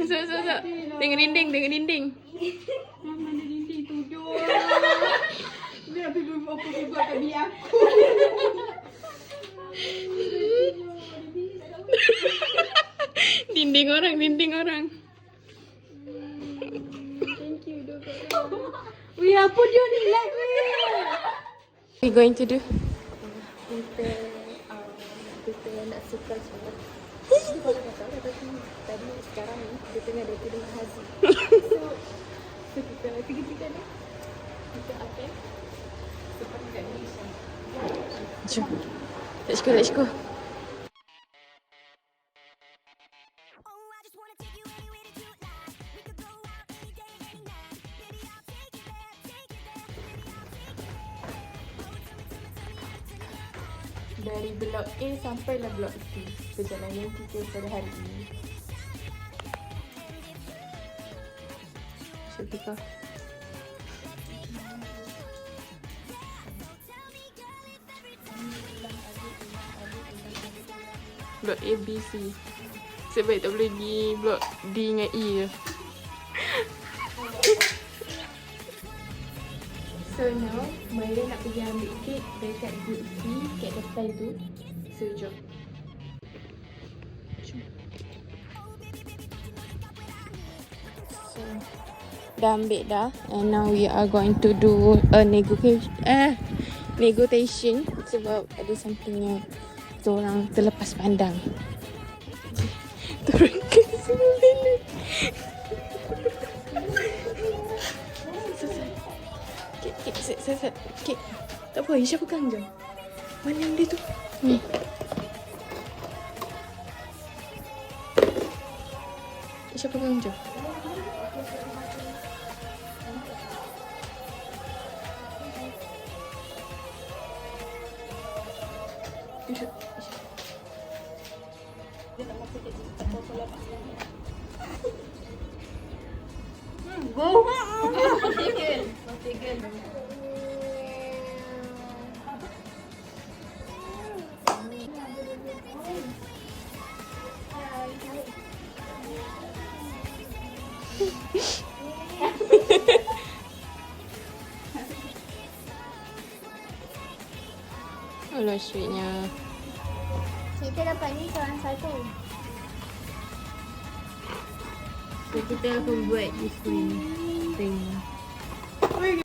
So. Tengok dinding, tengok dinding. Mana dinding tujuh. Dia habis buat kat bilik aku. Dinding orang. Thank you, Wih, apa dia ni live ni? What are you going to do? Kita nak suka semua. Dia baru dah tahu tapi tadi sekarang ni dia tengah ada tulis hasil. So kita tiga-tiga ni kita akan seperti kat Malaysia. Jom. Let's go. Dari blok A sampailah blok C. Perjalanan kita pada hari ini. Syukika. Blok A, B, C. Sebab tak boleh di blok D dengan E je. So now, Maira nak pergi ambil kek dekat Good Tea, kek depan tu. So jom. So, dah ambil dah. And now we are going to do a negotiation sebab ada something yang kita orang terlepas pandang. Turun ke semua benda. Set. Kek. Tak apa, Isha pegang je. Mana yang dia tu? Ni. Isha pegang je. Isha. Go. Tiga. Alah sweetnya. Kita dapat ni seorang satu. So kita akan buat this thing.